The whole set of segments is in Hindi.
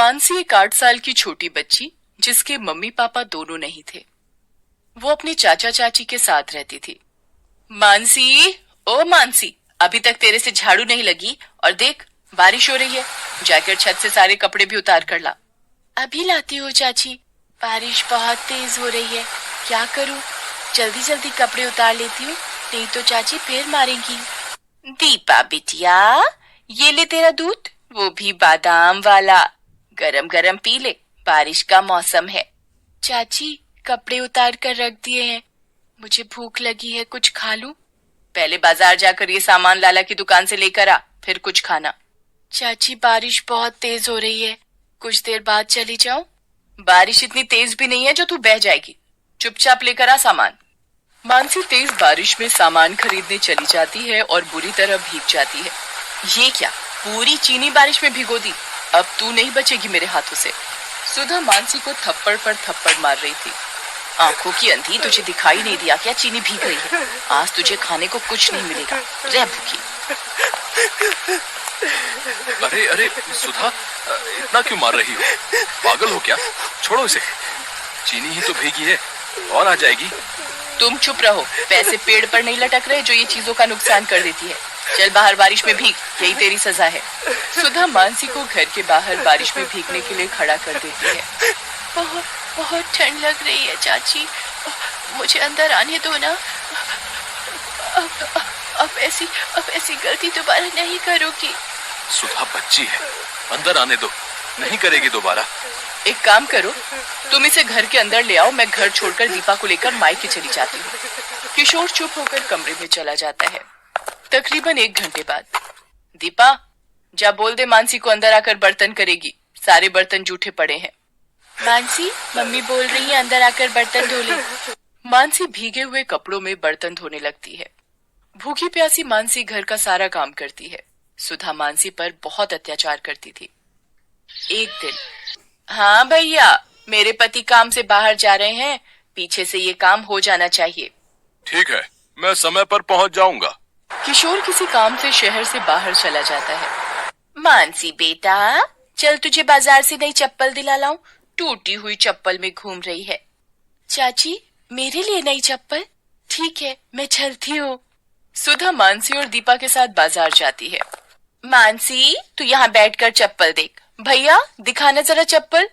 मानसी एक 8 साल की छोटी बच्ची जिसके मम्मी पापा दोनों नहीं थे। वो अपने चाचा चाची के साथ रहती थी। मानसी, ओ मानसी, अभी तक तेरे से झाड़ू नहीं लगी और देख बारिश हो रही है। जैकेट छत से सारे कपड़े भी उतार कर ला। अभी लाती हूँ चाची, बारिश बहुत तेज हो रही है, क्या करूँ? जल्दी जल्दी कपड़े उतार लेती हूँ, नहीं तो चाची फिर मारेंगी। दीपा बिटिया, ये ले तेरा दूध, वो भी बादाम वाला। गरम गरम पी ले, बारिश का मौसम है। चाची, कपड़े उतार कर रख दिए हैं, मुझे भूख लगी है, कुछ खा लूं? पहले बाजार जाकर ये सामान लाला की दुकान से लेकर आ, फिर कुछ खाना। चाची, बारिश बहुत तेज हो रही है, कुछ देर बाद चली जाऊं? बारिश इतनी तेज भी नहीं है जो तू बह जाएगी, चुपचाप लेकर आ सामान। मानसी तेज बारिश में सामान खरीदने चली जाती है और बुरी तरह भीग जाती है। ये क्या, पूरी चीनी बारिश में भिगो दी? अब तू नहीं बचेगी मेरे हाथों से। सुधा मानसी को थप्पड़ पर थप्पड़ मार रही थी। आंखों की अंधी, तुझे दिखाई नहीं दिया क्या चीनी भीग गई है? आज तुझे खाने को कुछ नहीं मिलेगा, रह भूखी। अरे अरे सुधा, इतना क्यों मार रही हो? पागल हो क्या? छोड़ो इसे, चीनी ही तो भीगी है और आ जाएगी। तुम चुप रहो, पैसे पेड़ पर नहीं लटक रहे जो ये चीजों का नुकसान कर देती है। चल बाहर बारिश में भीग, यही तेरी सजा है। सुधा मानसी को घर के बाहर बारिश में भीगने के लिए खड़ा कर देती है। बहुत बहुत ठंड लग रही है चाची, मुझे अंदर आने दो ना। अब ऐसी गलती दोबारा नहीं करोगी। सुधा बच्ची है, अंदर आने दो, नहीं करेगी दोबारा। एक काम करो, तुम इसे घर के अंदर ले आओ, मैं घर छोड़कर दीपा को लेकर मायके चली जाती हूँ। किशोर चुप होकर कमरे में चला जाता है। तकरीबन 1 घंटे बाद, दीपा, जा बोल दे मानसी को अंदर आकर बर्तन करेगी, सारे बर्तन जूठे पड़े हैं। मानसी, मम्मी बोल रही है अंदर आकर बर्तन धो ले। मानसी भीगे हुए कपड़ों में बर्तन धोने लगती है। भूखी प्यासी मानसी घर का सारा काम करती है। सुधा मानसी पर बहुत अत्याचार करती थी। एक दिन, हाँ भैया, मेरे पति काम से बाहर जा रहे हैं, पीछे से ये काम हो जाना चाहिए। ठीक है, मैं समय पर पहुंच जाऊंगा। किशोर किसी काम से शहर से बाहर चला जाता है। मानसी बेटा, चल तुझे बाजार से नई चप्पल दिला लाऊं, टूटी हुई चप्पल में घूम रही है। चाची, मेरे लिए नई चप्पल? ठीक है, मैं चलती हूँ। सुधा मानसी और दीपा के साथ बाजार जाती है। मानसी, तू यहाँ बैठकर चप्पल देख। भैया, दिखाना जरा चप्पल।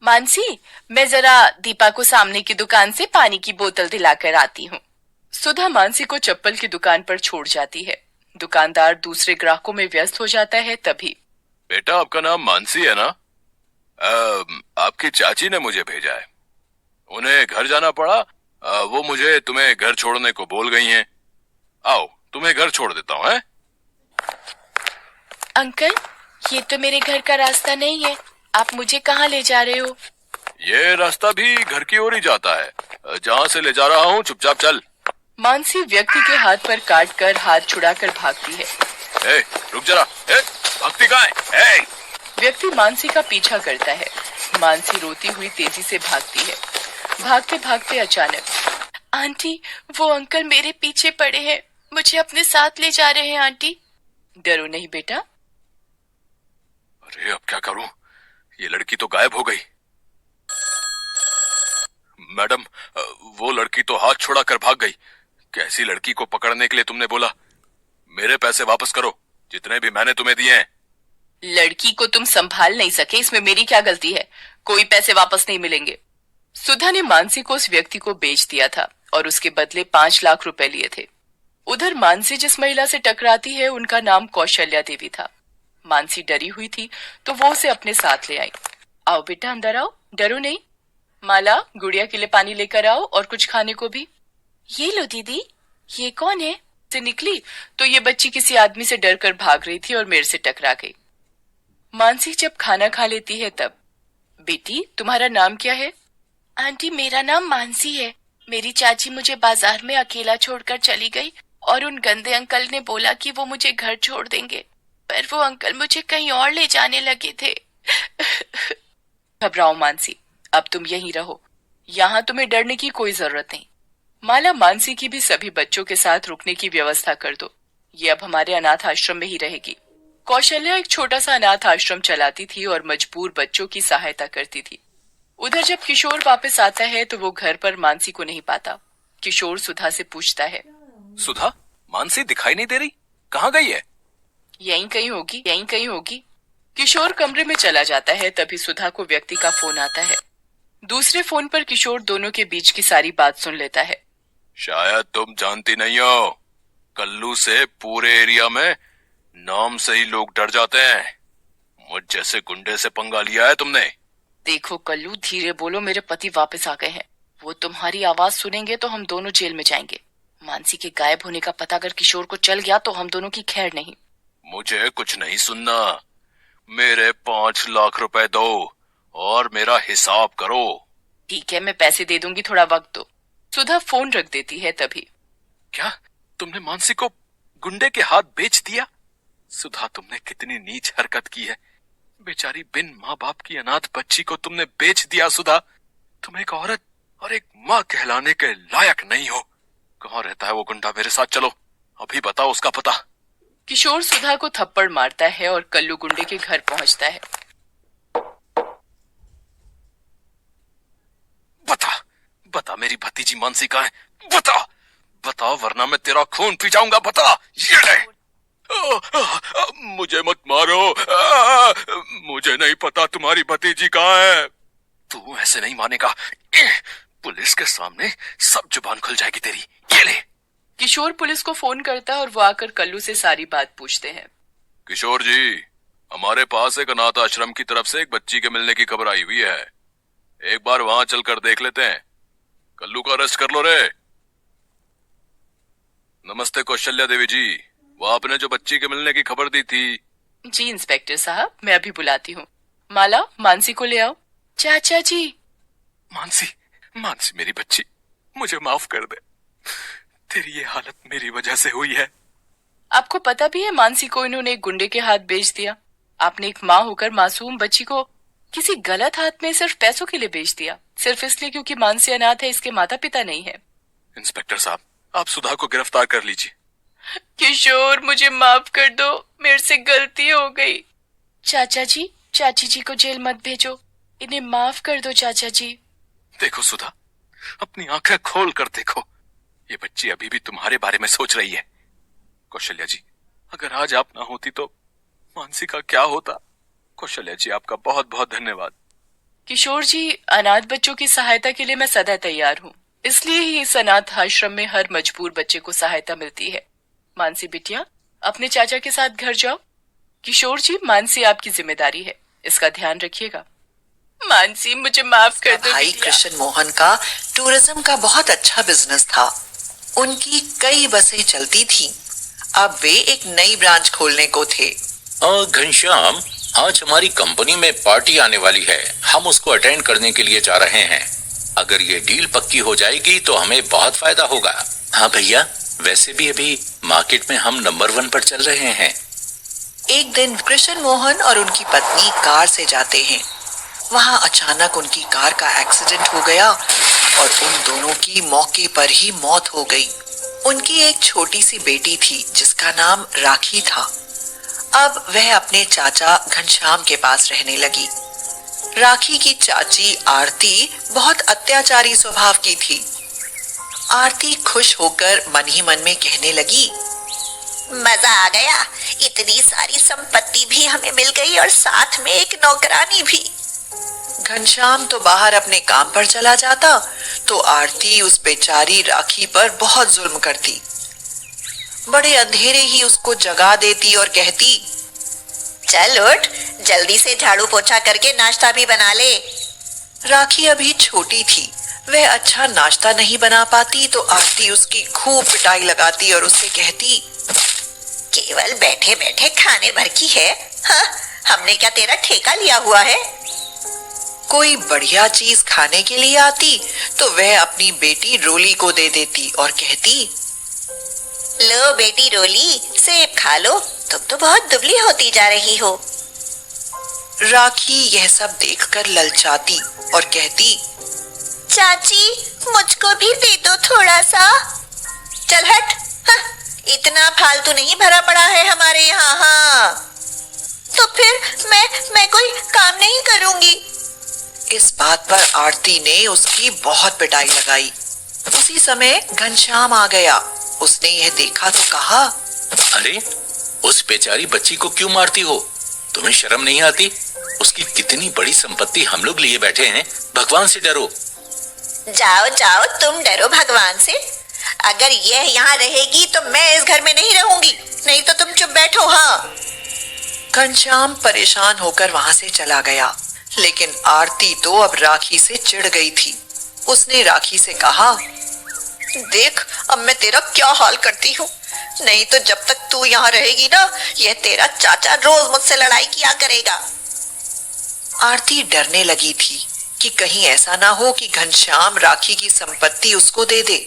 मानसी, मैं जरा दीपा को सामने की दुकान से पानी की बोतल दिलाकर आती हूँ। सुधा मानसी को चप्पल की दुकान पर छोड़ जाती है। दुकानदार दूसरे ग्राहकों में व्यस्त हो जाता है। तभी, बेटा, आपका नाम मानसी है ना? आपकी चाची ने मुझे भेजा है, उन्हें घर जाना पड़ा। वो मुझे तुम्हें घर छोड़ने को बोल गई हैं। आओ, तुम्हें घर छोड़ देता हूँ। अंकल, ये तो मेरे घर का रास्ता नहीं है, आप मुझे कहाँ ले जा रहे हो? ये रास्ता भी घर की ओर ही जाता है, जहाँ से ले जा रहा हूँ चुपचाप चल। मानसी व्यक्ति के हाथ पर काट कर हाथ छुड़ाकर भागती है। रुक जरा, भागती कहाँ है? व्यक्ति मानसी का पीछा करता है। मानसी रोती हुई तेजी से भागती है। भागते भागते अचानक, आंटी, वो अंकल मेरे पीछे पड़े हैं, मुझे अपने साथ ले जा रहे हैं आंटी। डरो नहीं बेटा। अरे अब क्या करूं, ये लड़की तो गायब हो गई। मैडम, वो लड़की तो हाथ छुड़ा कर भाग गई। कैसी लड़की को पकड़ने के लिए तुमने बोला? मेरे पैसे वापस करो, जितने भी मैंने तुम्हें दिए हैं। लड़की को तुम संभाल नहीं सके, इसमें मेरी क्या गलती है? कोई पैसे वापस नहीं मिलेंगे। सुधा ने मानसी को उस व्यक्ति को बेच दिया था और उसके बदले 5 लाख रुपए लिए थे। उधर मानसी जिस महिला से टकराती है, उनका नाम कौशल्या देवी था। मानसी डरी हुई थी तो वो उसे अपने साथ ले आई। आओ बेटा, अंदर आओ, डरो नहीं। माला, गुड़िया के लिए पानी लेकर आओ और कुछ खाने को भी। ये लो दीदी। ये कौन है? से निकली तो ये बच्ची किसी आदमी से डर कर भाग रही थी और मेरे से टकरा गई। मानसी जब खाना खा लेती है तब, बेटी, तुम्हारा नाम क्या है? आंटी, मेरा नाम मानसी है। मेरी चाची मुझे बाजार में अकेला छोड़कर चली गई और उन गंदे अंकल ने बोला कि वो मुझे घर छोड़ देंगे, पर वो अंकल मुझे कहीं और ले जाने लगे थे। घबराओ मानसी, अब तुम यहीं रहो, यहाँ तुम्हें डरने की कोई जरूरत नहीं। माला, मानसी की भी सभी बच्चों के साथ रुकने की व्यवस्था कर दो, ये अब हमारे अनाथ आश्रम में ही रहेगी। कौशल्या एक छोटा सा अनाथ आश्रम चलाती थी और मजबूर बच्चों की सहायता करती थी। उधर जब किशोर वापस आता है तो वो घर पर मानसी को नहीं पाता। किशोर सुधा से पूछता है, सुधा, मानसी दिखाई नहीं दे रही, कहाँ गई है? यहीं कहीं होगी, यहीं कहीं होगी। किशोर कमरे में चला जाता है, तभी सुधा को व्यक्ति का फोन आता है। दूसरे फोन पर किशोर दोनों के बीच की सारी बात सुन लेता है। शायद तुम जानती नहीं हो, कल्लू से पूरे एरिया में नाम से ही लोग डर जाते हैं। मुझ जैसे गुंडे से पंगा लिया है तुमने। देखो कल्लू, धीरे बोलो, मेरे पति वापस आ गए हैं। वो तुम्हारी आवाज सुनेंगे तो हम दोनों जेल में जाएंगे। मानसी के गायब होने का पता अगर किशोर को चल गया तो हम दोनों की खैर नहीं। मुझे कुछ नहीं सुनना, मेरे 5 लाख रुपए दो और मेरा हिसाब करो। ठीक है, मैं पैसे दे दूंगी, थोड़ा वक्त दो। सुधा फोन रख देती है। तभी, क्या तुमने मानसी को गुंडे के हाथ बेच दिया? सुधा, तुमने कितनी नीच हरकत की है। बेचारी बिन माँ बाप की अनाथ बच्ची को तुमने बेच दिया। सुधा, तुम एक औरत और एक माँ कहलाने के लायक नहीं हो। कहाँ रहता है वो गुंडा? मेरे साथ चलो, अभी बताओ उसका पता। किशोर सुधा को थप्पड़ मारता है और कल्लू गुंडे के घर पहुंचता है। बता मेरी भतीजी मानसी कहाँ है? बता वरना मैं तेरा खून पी जाऊंगा। बता। ये ले। मुझे मत मारो, मुझे नहीं पता तुम्हारी भतीजी कहाँ है। तू ऐसे नहीं मानेगा, पुलिस के सामने सब जुबान खुल जाएगी तेरी। ये ले। किशोर पुलिस को फोन करता है और वो आकर कल्लू से सारी बात पूछते हैं। किशोर जी, हमारे पास एक अनाथ आश्रम की तरफ से एक बच्ची के मिलने की खबर आई हुई है। एक बार वहां चलकर देख लेते हैं। कल्लू को अरेस्ट कर लो रे। नमस्ते कौशल्या देवी जी, वो आपने जो बच्ची के मिलने की खबर दी थी। जी इंस्पेक्टर साहब, मैं अभी बुलाती हूँ। माला, मानसी को ले आओ। चाचा जी। मानसी मेरी बच्ची, मुझे माफ कर दे। तेरी ये हालत मेरी वजह से हुई है। आपको पता भी है मानसी को इन्होंने एक गुंडे के हाथ बेच दिया। आपने एक माँ होकर मासूम बच्ची को किसी गलत हाथ में सिर्फ पैसों के लिए बेच दिया, सिर्फ इसलिए क्योंकि मानसी अनाथ है, इसके माता पिता नहीं है। इंस्पेक्टर साहब, आप सुधा को गिरफ्तार कर लीजिए। किशोर, मुझे माफ कर दो, मेरे से गलती हो गई। चाचा जी, चाची जी को जेल मत भेजो, इन्हें माफ कर दो चाचा जी। देखो सुधा, अपनी आंखें खोल कर देखो, ये बच्ची अभी भी तुम्हारे बारे में सोच रही है। कौशल्या जी, अगर आज आप ना होती तो मानसी का क्या होता? कौशल्या जी, आपका बहुत बहुत धन्यवाद। किशोर जी, अनाथ बच्चों की सहायता के लिए मैं सदा तैयार हूँ। इसलिए ही इस अनाथ आश्रम में हर मजबूर बच्चे को सहायता मिलती है। मानसी बिटिया, अपने चाचा के साथ घर जाओ। किशोर जी, मानसी आपकी जिम्मेदारी है, इसका ध्यान रखिएगा। मानसी, मुझे माफ कर दो। भाई कृष्ण मोहन का टूरिज्म का बहुत अच्छा बिजनेस था। उनकी कई बसें चलती थीं। अब वे एक नई ब्रांच खोलने को थे। घनश्याम, आज हमारी कंपनी में पार्टी आने वाली है, हम उसको अटेंड करने के लिए जा रहे हैं। अगर ये डील पक्की हो जाएगी तो हमें बहुत फायदा होगा। हाँ भैया, वैसे भी अभी मार्केट में हम नंबर 1 पर चल रहे हैं। एक दिन कृष्ण मोहन और उनकी पत्नी कार से जाते हैं। वहां अचानक उनकी कार का एक्सीडेंट हो गया और उन दोनों की मौके पर ही मौत हो गई। उनकी एक छोटी सी बेटी थी जिसका नाम राखी था। अब वह अपने चाचा घनश्याम के पास रहने लगी। राखी की चाची आरती बहुत अत्याचारी स्वभाव की थी। आरती खुश होकर मन ही मन में कहने लगी, मजा आ गया, इतनी सारी संपत्ति भी हमें मिल गई और साथ में एक नौकरानी भी। घनश्याम तो बाहर अपने काम पर चला जाता तो आरती उस बेचारी राखी पर बहुत जुल्म करती। बड़े अंधेरे ही उसको जगा देती और कहती, चल उठ, जल्दी से झाड़ू पोछा करके नाश्ता भी बना ले। राखी अभी छोटी थी, वह अच्छा नाश्ता नहीं बना पाती तो आरती उसकी खूब पिटाई लगाती और उससे कहती, केवल बैठे बैठे खाने भर की है। हाँ, हमने क्या तेरा ठेका लिया हुआ है? कोई बढ़िया चीज खाने के लिए आती तो वह अपनी बेटी रोली को दे देती और कहती, लो बेटी रोली, सेब खा लो, तुम तो बहुत दुबली होती जा रही हो। राखी यह सब देखकर ललचाती और कहती, चाची, मुझको भी दे दो थोड़ा सा। चल हट, हाँ, इतना फालतू नहीं भरा पड़ा है हमारे यहाँ। हाँ, तो फिर मैं कोई काम नहीं करूंगी। इस बात पर आरती ने उसकी बहुत पिटाई लगाई। उसी समय घनश्याम आ गया। उसने यह देखा तो कहा, अरे उस बेचारी बच्ची को क्यों मारती हो? तुम्हें शर्म नहीं आती? उसकी कितनी बड़ी संपत्ति हम लोग लिए बैठे हैं। भगवान से डरो। जाओ जाओ, तुम डरो भगवान से। अगर यह यहाँ रहेगी तो मैं इस घर में नहीं रहूंगी। नहीं तो तुम चुप बैठो। हाँ। घनश्याम परेशान होकर वहां से चला गया। लेकिन आरती तो अब राखी से चिढ़ गई थी। उसने राखी से कहा, देख अब मैं तेरा क्या हाल करती हूँ। नहीं तो जब तक तू यहाँ रहेगी ना, यह तेरा चाचा रोज मुझसे लड़ाई किया करेगा। आरती डरने लगी थी कि कहीं ऐसा ना हो कि घनश्याम राखी की संपत्ति उसको दे दे।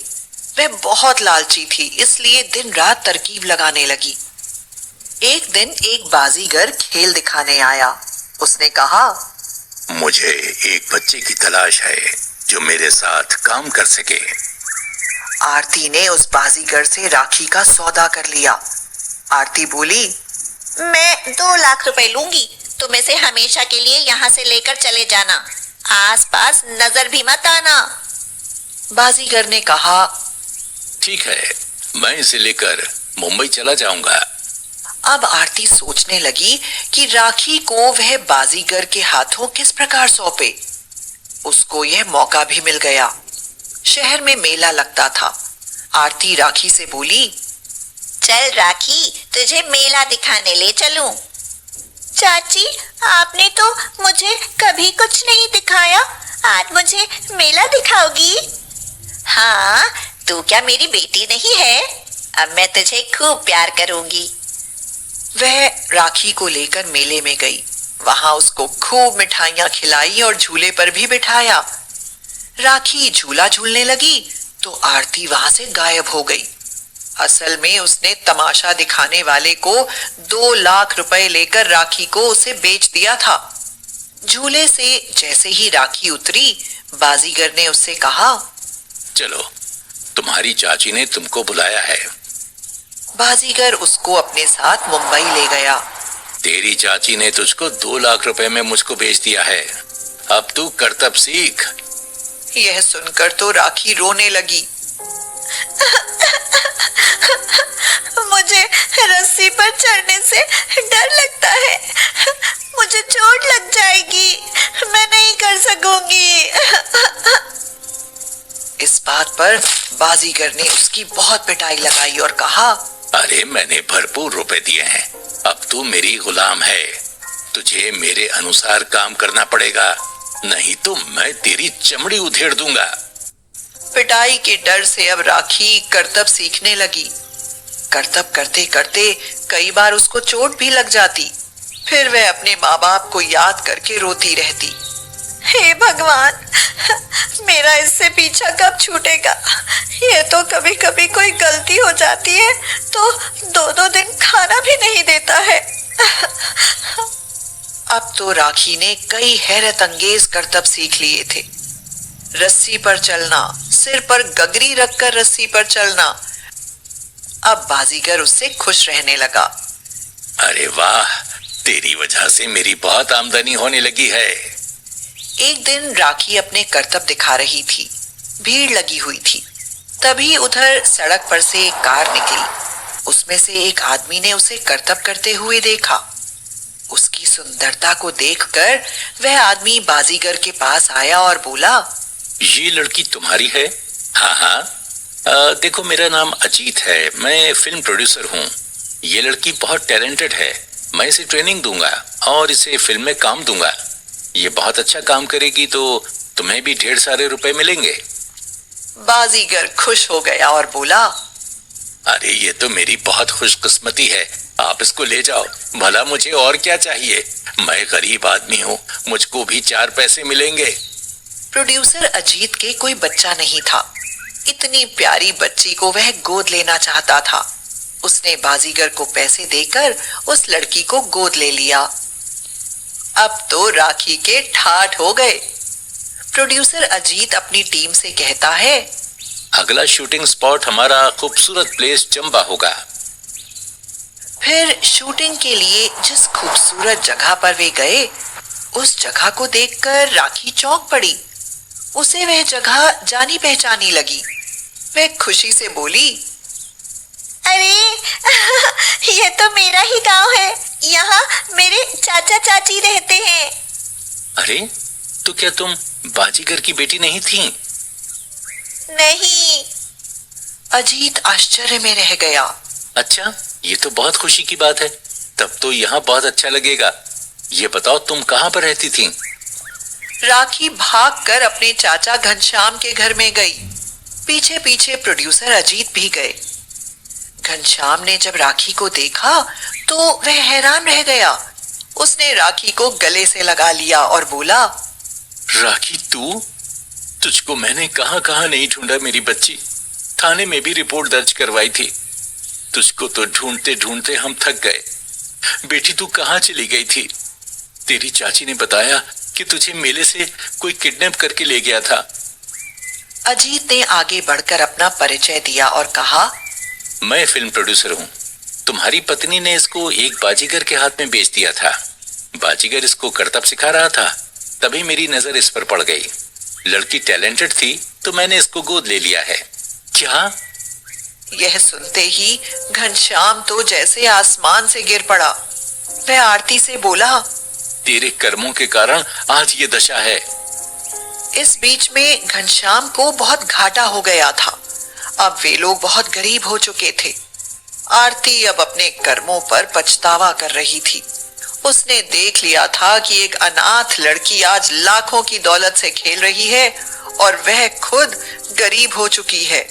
वह बहुत लालची थी, इसलिए दिन रात तरकीब लगाने लगी। एक दिन एक बाजीगर खेल दिखाने आया। उसने कहा, मुझे एक बच्चे की तलाश है जो मेरे साथ काम कर सके। आरती ने उस बाजीगर से राखी का सौदा कर लिया। आरती बोली, मैं 2 लाख रुपए लूंगी। तुम इसे हमेशा के लिए यहाँ से लेकर चले जाना। आसपास नजर भी मत आना। बाजीगर ने कहा, ठीक है, मैं इसे लेकर मुंबई चला जाऊंगा। अब आरती सोचने लगी कि राखी को वह बाजीगर के हाथों किस प्रकार सौंपे। उसको यह मौका भी मिल गया। शहर में मेला लगता था। आरती राखी से बोली, चल राखी, तुझे मेला दिखाने ले चलूं। चाची, आपने तो मुझे कभी कुछ नहीं दिखाया। आज मुझे मेला दिखाओगी? हाँ, तू क्या मेरी बेटी नहीं है? अब मैं तुझे खूब प्यार करूंगी। वह राखी को लेकर मेले में गई। वहां उसको खूब मिठाइयां खिलाई और झूले पर भी बिठाया। राखी झूला झूलने लगी तो आरती वहां से गायब हो गई। असल में उसने तमाशा दिखाने वाले को 2 लाख रुपए लेकर राखी को उसे बेच दिया था। झूले से जैसे ही राखी उतरी, बाजीगर ने उससे कहा, चलो, तुम्हारी चाची ने तुमको बुलाया है। बाजीगर उसको अपने साथ मुंबई ले गया। तेरी चाची ने तुझको 2 लाख रुपए में मुझको बेच दिया है। अब तू करतब सीख। यह सुनकर तो राखी रोने लगी। मुझे रस्सी पर चढ़ने से डर लगता है। मुझे चोट लग जाएगी। मैं नहीं कर सकूंगी। इस बात पर बाजीगर ने उसकी बहुत पिटाई लगाई और कहा, अरे मैंने भरपूर रुपए दिए हैं। अब तू मेरी गुलाम है। तुझे मेरे अनुसार काम करना पड़ेगा, नहीं तो मैं तेरी चमड़ी उधेड़ दूंगा। पिटाई के डर से अब राखी करतब सीखने लगी। करतब करते करते कई बार उसको चोट भी लग जाती। फिर वह अपने माँ बाप को याद करके रोती रहती। हे भगवान, मेरा इससे पीछा कब छूटेगा? ये तो कभी कभी कोई गलती हो जाती है तो 2-2 दिन खाना भी नहीं देता है। अब तो राखी ने कई हैरत अंगेज करतब सीख लिए थे। रस्सी पर चलना, सिर पर गगरी रखकर रस्सी पर चलना। अब बाजीगर उससे खुश रहने लगा। अरे वाह, तेरी वजह से मेरी बहुत आमदनी होने लगी है। एक दिन राखी अपने करतब दिखा रही थी। भीड़ लगी हुई थी। तभी उधर सड़क पर से एक कार निकली। उसमें से एक आदमी ने उसे करतब करते हुए देखा। उसकी सुंदरता को देखकर वह आदमी बाजीगर के पास आया और बोला, ये लड़की तुम्हारी है? हाँ हाँ, देखो मेरा नाम अजीत है, मैं फिल्म प्रोड्यूसर हूँ। ये लड़की बहुत टैलेंटेड है। मैं इसे ट्रेनिंग दूंगा और इसे फिल्म में काम दूंगा। ये बहुत अच्छा काम करेगी तो तुम्हें भी ढेर सारे रुपए मिलेंगे। बाजीगर खुश हो गया और बोला, अरे ये तो मेरी बहुत खुशकिस्मती है। आप इसको ले जाओ, भला मुझे और क्या चाहिए? मैं गरीब आदमी हूँ, मुझको भी 4 पैसे मिलेंगे। प्रोड्यूसर अजीत के कोई बच्चा नहीं था। इतनी प्यारी बच्ची को वह गोद लेना चाहता था। उसने बाजीगर को पैसे देकर उस लड़की को गोद ले लिया। अब तो राखी के ठाठ हो गए। प्रोड्यूसर अजीत अपनी टीम से कहता है, अगला शूटिंग स्पॉट हमारा खूबसूरत प्लेस चंबा होगा। फिर शूटिंग के लिए जिस खूबसूरत जगह पर वे गए, उस जगह को देखकर राखी चौंक पड़ी। उसे वह जगह जानी पहचानी लगी। वह खुशी से बोली, अरे ये तो मेरा ही गांव है। यहाँ मेरे चाचा चाची रहते हैं। अरे, तो क्या तुम बाजीगर की बेटी नहीं थी? नहीं। अजीत आश्चर्य में रह गया। अच्छा, ये तो बहुत खुशी की बात है। तब तो यहाँ बहुत अच्छा लगेगा। ये बताओ, तुम कहाँ पर रहती थी? राखी भागकर अपने चाचा घनश्याम के घर में गई। पीछे पीछे प्रोड्यूसर अजीत भी गए। घनश्याम ने जब राखी को देखा तो वह हैरान रह गया। उसने राखी को गले से लगा लिया और बोला, राखी, तुझको मैंने कहाँ कहाँ नहीं ढूंढा मेरी बच्ची। थाने में भी रिपोर्ट दर्ज करवाई थी। तुझको तो ढूंढते ढूंढते हम थक गए। बेटी, तू कहाँ चली गई थी? तेरी चाची ने बताया कि तुझे मेले से कोई किडनैप करके ले गया था। अजीत ने आगे बढ़कर अपना परिचय दिया और कहा, मैं फिल्म प्रोड्यूसर हूँ। तुम्हारी पत्नी ने इसको एक बाजीगर के हाथ में बेच दिया था। बाजीगर इसको करतब सिखा रहा था, तभी मेरी नजर इस पर पड़ गई। लड़की टैलेंटेड थी तो मैंने इसको गोद ले लिया है। क्या? यह सुनते ही घनश्याम तो जैसे आसमान से गिर पड़ा। वह आरती से बोला, तेरे कर्मों के कारण आज ये दशा है। इस बीच में घनश्याम को बहुत घाटा हो गया था। अब वे लोग बहुत गरीब हो चुके थे। आरती अब अपने कर्मों पर पछतावा कर रही थी। उसने देख लिया था कि एक अनाथ लड़की आज लाखों की दौलत से खेल रही है और वह खुद गरीब हो चुकी है।